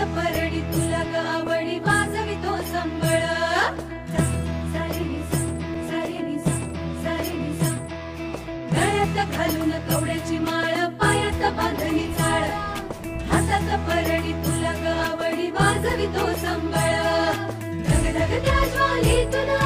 परडी तुला ग आवडी वाजवितो संबळ गळ्यात घालून कवड्याची माळ पायात बांधणी चाळ हातात परडी तुला ग आवडी वाजवितो संबळ ढग ढग त्या ज्वाली तुला